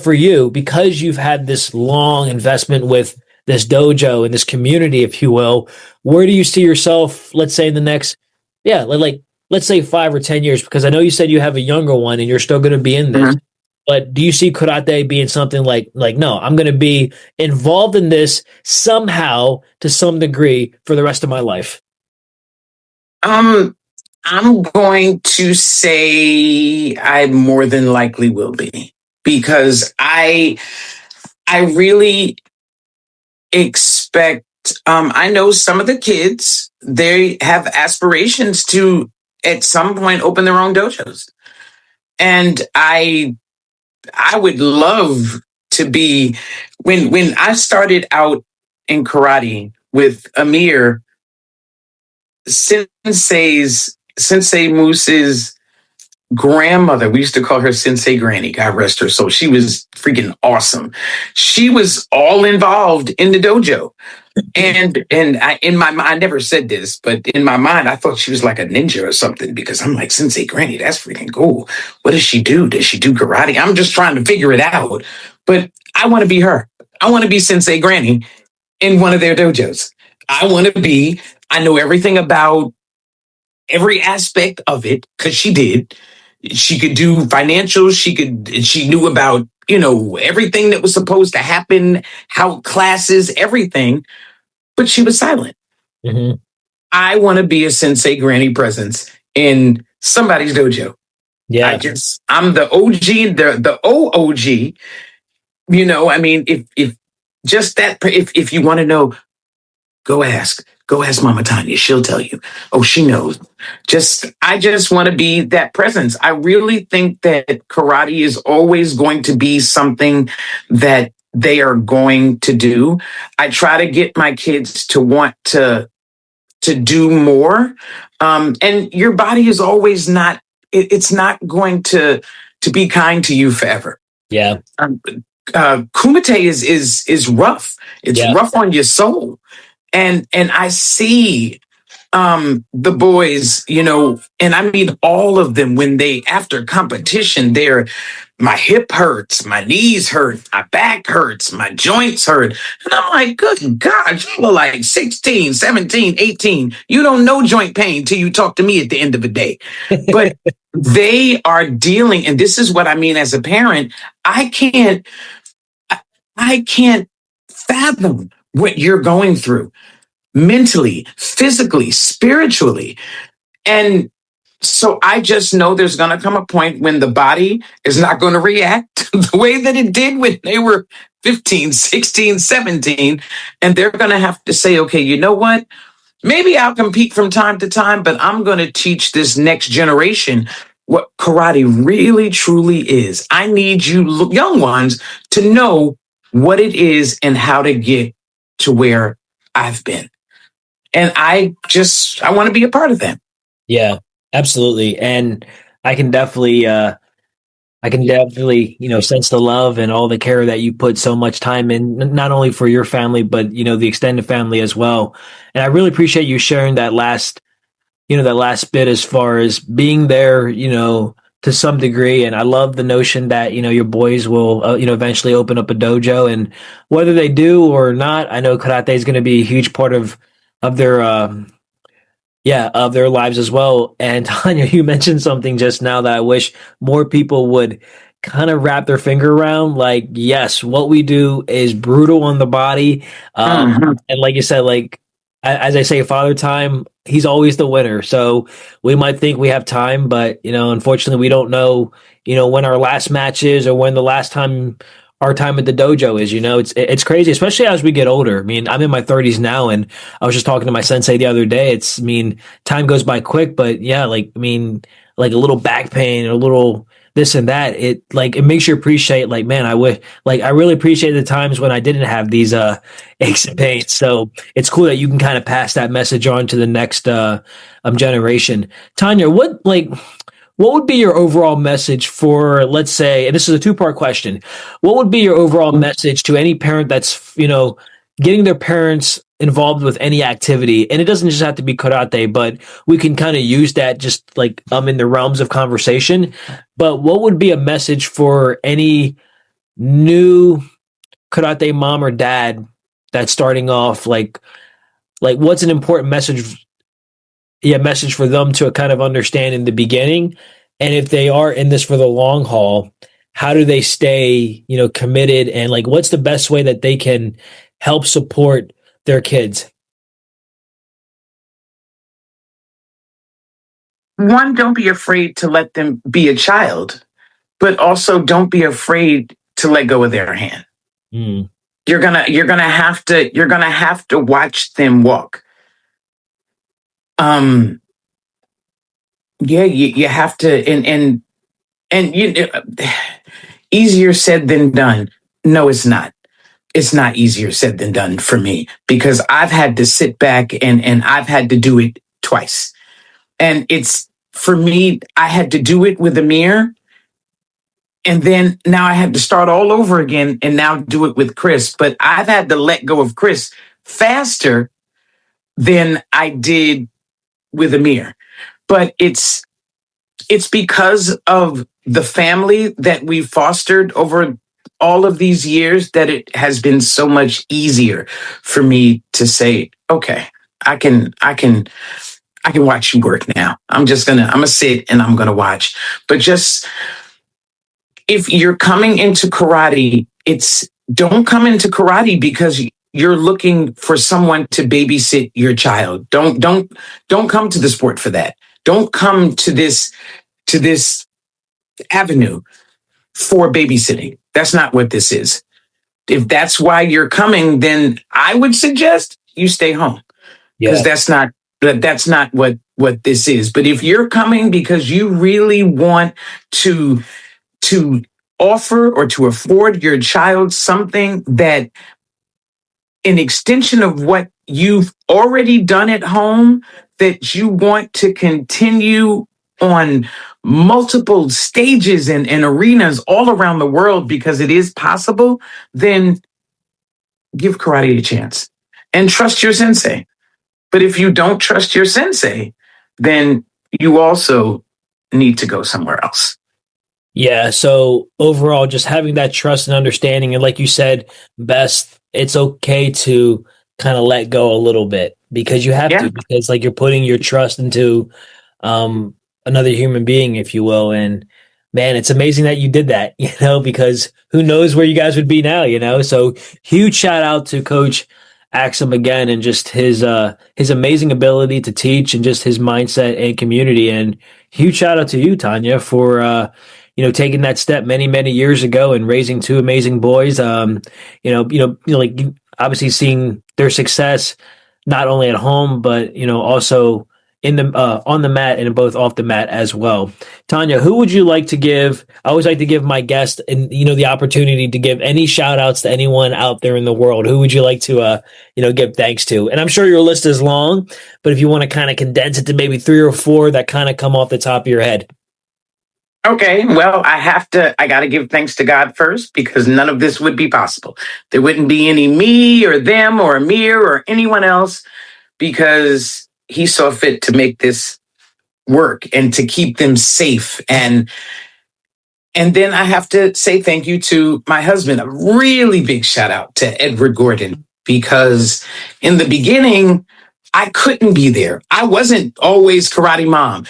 for you, because you've had this long investment with this dojo and this community, if you will, where do you see yourself, let's say in the next, yeah, let's say 5 or 10 years, because I know you said you have a younger one and you're still going to be in this. Mhm. But do you see karate being something like no, I'm going to be involved in this somehow to some degree for the rest of my life? Um, I'm going to say I more than likely will be because I really expect I know some of the kids they have aspirations to at some point open their own dojos. And I would love to be when I started out in karate with Amir, Sensei Moose's grandmother, we used to call her Sensei Granny, God rest her soul. She was freaking awesome. She was all involved in the dojo. And I in my mind, I never said this, but in my mind, I thought she was like a ninja or something because I'm like, Sensei Granny, that's freaking cool. What does she do? Does she do karate? I'm just trying to figure it out. But I want to be her. I want to be Sensei Granny in one of their dojos. I want to be, I know everything about every aspect of it because she did. She could do financials. She knew about, everything that was supposed to happen, how classes, everything, but she was silent. Mm-hmm. I want to be a Sensei Granny presence in somebody's dojo. Yeah. I'm the OG, the OOG. I mean, if just that, if you want to know, go ask Mama Tanya. She'll tell you. Oh, she knows. I just want to be that presence. I really think that karate is always going to be something that they are going to do. I try to get my kids to want to do more. And your body is always not, it's not going to be kind to you forever. Yeah. Kumite is rough. It's Yeah. rough on your soul. And I see the boys, and I mean all of them when they after competition, they're my hip hurts, my knees hurt, my back hurts, my joints hurt. And I'm like, good God, y'all are like 16, 17, 18. You don't know joint pain till you talk to me at the end of the day. But they are dealing, and this is what I mean as a parent, I can't, I can't fathom what you're going through mentally, physically, spiritually. And so I just know there's going to come a point when the body is not going to react the way that it did when they were 15, 16, 17. And they're going to have to say, okay, you know what? Maybe I'll compete from time to time, but I'm going to teach this next generation what karate really, truly is. I need you young ones to know what it is and how to get to where I've been. And I want to be a part of that. Yeah, absolutely. And I can definitely I can definitely, sense the love and all the care that you put so much time in, not only for your family, but, the extended family as well. And I really appreciate you sharing that last bit as far as being there, to some degree. And I love the notion that, your boys will, eventually open up a dojo. And whether they do or not, I know karate is going to be a huge part of their, of their lives as well. And Tanya, you mentioned something just now that I wish more people would kind of wrap their finger around. Like, yes, what we do is brutal on the body. Mhm. And like you said, like, as I say, Father Time, he's always the winner. So we might think we have time, but, unfortunately, we don't know, when our last match is or when the last time our time at the dojo is. It's crazy, especially as we get older. I mean, I'm in my 30s now, and I was just talking to my sensei the other day. Time goes by quick, but yeah, like a little back pain or a little this and that. It makes you appreciate, like, man, I really appreciate the times when I didn't have these aches and pains. So it's cool that you can kind of pass that message on to the next generation. Tanya, what would be your overall message for, let's say, and this is a two-part question, what would be your overall message to any parent that's, getting their parents involved with any activity? And it doesn't just have to be karate, but we can kind of use that just like in the realms of conversation. But what would be a message for any new karate mom or dad that's starting off, like what's an important message for them to kind of understand in the beginning? And if they are in this for the long haul, how do they stay, committed? And like, what's the best way that they can help support their kids? One, don't be afraid to let them be a child, but also don't be afraid to let go of their hand. Mm. You're gonna have to watch them walk. Yeah, you have to, and easier said than done. No, it's not. It's not easier said than done for me because I've had to sit back and I've had to do it twice. And it's for me, I had to do it with Amir. And then now I had to start all over again and now do it with Chris. But I've had to let go of Chris faster than I did with Amir. But it's because of the family that we fostered over all of these years that it has been so much easier for me to say, okay, I can watch you work now. I'm gonna sit and I'm gonna watch. But just if you're coming into karate, it's don't come into karate because you're looking for someone to babysit your child. Don't come to the sport for that. Don't come to this avenue for babysitting. That's not what this is. If that's why you're coming, then I would suggest you stay home because Yeah. that's not what this is. But if you're coming because you really want to offer or to afford your child something that an extension of what you've already done at home that you want to continue on multiple stages and arenas all around the world because it is possible, then give karate a chance and trust your sensei. But if you don't trust your sensei, then you also need to go somewhere else. Yeah. So overall, just having that trust and understanding, and like you said, best, it's okay to kind of let go a little bit because you have Yeah. to, because like you're putting your trust into another human being, if you will. And man, it's amazing that you did that, because who knows where you guys would be now. So huge shout out to Coach Axum again and just his amazing ability to teach and just his mindset and community. And huge shout out to you, Tanya, for taking that step many, many years ago and raising two amazing boys. Like obviously seeing their success not only at home, but also in the on the mat and both off the mat as well. Tanya, who would you like to give? I always like to give my guest and the opportunity to give any shout outs to anyone out there in the world. Who would you like to give thanks to? And I'm sure your list is long, but if you want to kind of condense it to maybe three or four that kind of come off the top of your head. Okay, well, I got to give thanks to God first because none of this would be possible. There wouldn't be any me or them or Amir or anyone else because he saw fit to make this work and to keep them safe. And then I have to say thank you to my husband. A really big shout out to Edward Gordon because in the beginning, I couldn't be there. I wasn't always karate mom.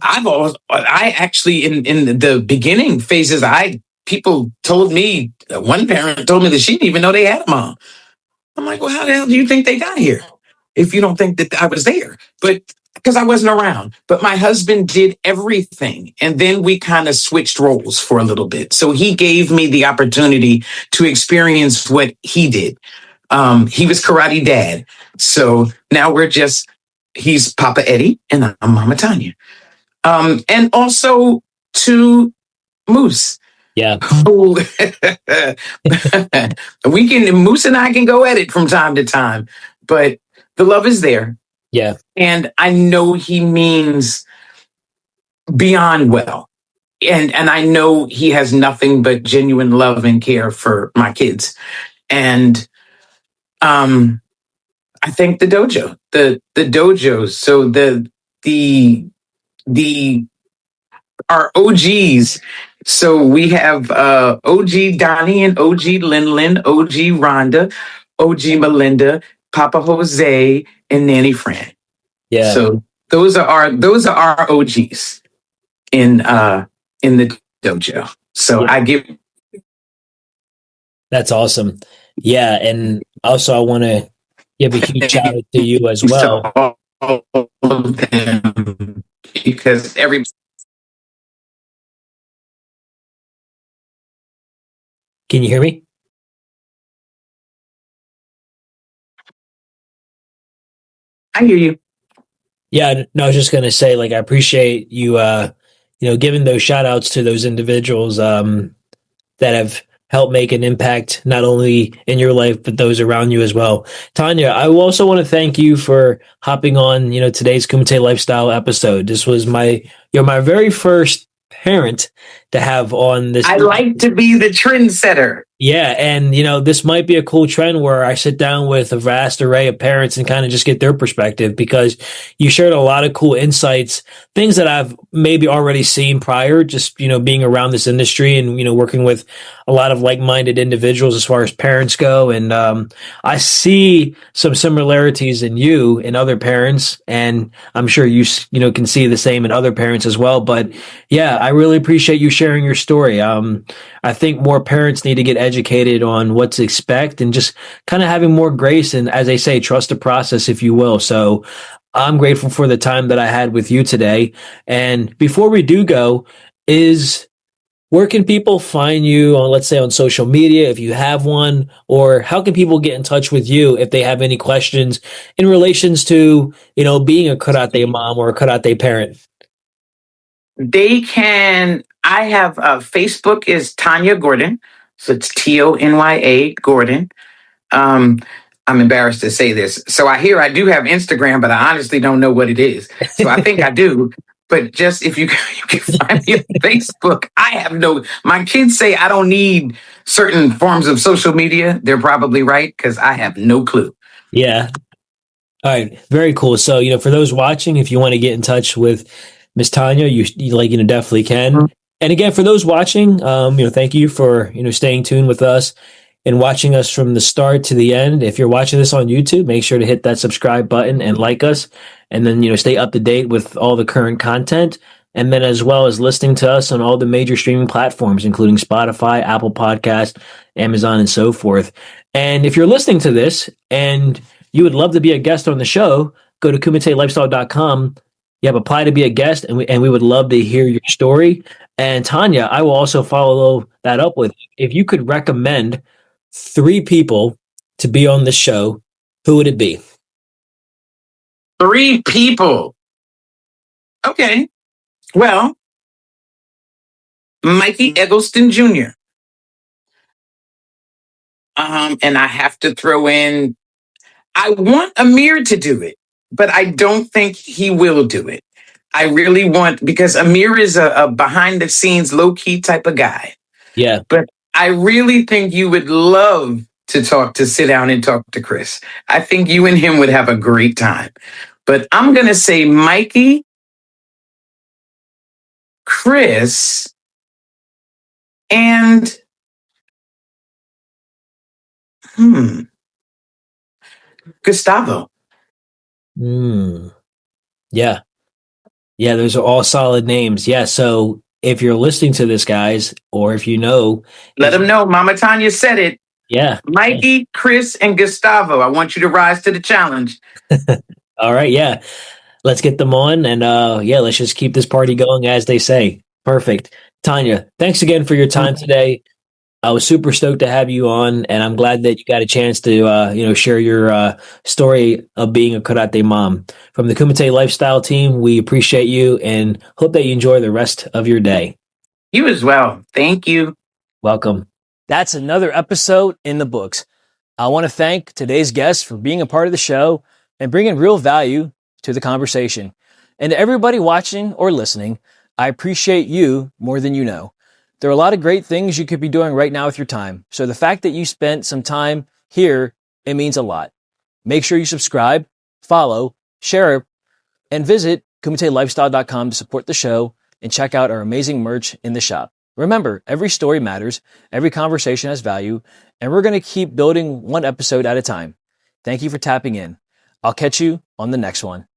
I actually, in the beginning phases, people told me, one parent told me that she didn't even know they had a mom. I'm like, well, how the hell do you think they got here if you don't think that I was there? But because I wasn't around. But my husband did everything. And then we kind of switched roles for a little bit. So he gave me the opportunity to experience what he did. He was karate dad. So now he's Papa Eddie and I'm Mama Tonya. And also to Moose. Yeah. Who Moose and I can go at it from time to time, but the love is there. Yeah. And I know he means beyond well. And I know he has nothing but genuine love and care for my kids. And I think the dojo, the dojos. So the our OGs. So we have OG Donnie and OG Lin, OG Rhonda, OG Melinda, Papa Jose, and Nanny Fran. Yeah. So those are our OGs in the dojo. So Yeah. I give. That's awesome. Yeah, and also I want to give a huge shout out to you as well. To all of them because every. Can you hear me? I hear you. Yeah, no, I was just gonna say, like, I appreciate you, giving those shout outs to those individuals that have helped make an impact not only in your life but those around you as well. Tonya, I also want to thank you for hopping on, today's Kumite Lifestyle episode. This was my very first parent to have on this. I like to be the trendsetter. Yeah, and this might be a cool trend where I sit down with a vast array of parents and kind of just get their perspective because you shared a lot of cool insights, things that I've maybe already seen prior, just being around this industry and working with a lot of like-minded individuals as far as parents go, and I see some similarities in you and other parents, and I'm sure you can see the same in other parents as well. But yeah, I really appreciate you sharing your story. I think more parents need to get educated on what to expect and just kind of having more grace and, as they say, trust the process, if you will. So I'm grateful for the time that I had with you today. And before we do go, where can people find you on, let's say, on social media, if you have one, or how can people get in touch with you if they have any questions in relations to, being a karate mom or a karate parent? They can. I have Facebook is Tonya Gordon, so it's Tonya Gordon. I'm embarrassed to say this. So I do have Instagram, but I honestly don't know what it is. So I think I do. But just if you can find me on Facebook, my kids say I don't need certain forms of social media. They're probably right because I have no clue. Yeah. All right. Very cool. So, for those watching, if you want to get in touch with Miss Tonya, you definitely can. Mm-hmm. And again, for those watching, thank you for, staying tuned with us and watching us from the start to the end. If you're watching this on YouTube, make sure to hit that subscribe button and like us, and then, stay up to date with all the current content. And then as well as listening to us on all the major streaming platforms, including Spotify, Apple Podcast, Amazon, and so forth. And if you're listening to this and you would love to be a guest on the show, go to kumitelifestyle.com. You have apply to be a guest, and we would love to hear your story. And Tonya, I will also follow that up with, if you could recommend 3 people to be on the show, who would it be? 3 people. Okay. Well, Mikey Eggleston Jr. And I have to throw in, I want Amir to do it, but I don't think he will do it. I really want, because Amir is a behind the scenes, low key type of guy. Yeah. But I really think you would love to sit down and talk to Chris. I think you and him would have a great time. But I'm going to say Mikey, Chris, and Gustavo. Yeah. Yeah, those are all solid names. Yeah, so if you're listening to this, guys, or if you know, Let them know. Mama Tonya said it. yeah. Mikey, Chris, and Gustavo. I want you to rise to the challenge. All right, yeah. Let's get them on and yeah, let's just keep this party going as they say. Perfect. Tonya, thanks again for your time today. I was super stoked to have you on, and I'm glad that you got a chance to, share your story of being a karate mom. From the Kumite Lifestyle team, we appreciate you and hope that you enjoy the rest of your day. You as well. Thank you. Welcome. That's another episode in the books. I want to thank today's guests for being a part of the show and bringing real value to the conversation. And to everybody watching or listening, I appreciate you more than you know. There are a lot of great things you could be doing right now with your time. So the fact that you spent some time here, it means a lot. Make sure you subscribe, follow, share, and visit kumitelifestyle.com to support the show and check out our amazing merch in the shop. Remember, every story matters, every conversation has value, and we're going to keep building one episode at a time. Thank you for tapping in. I'll catch you on the next one.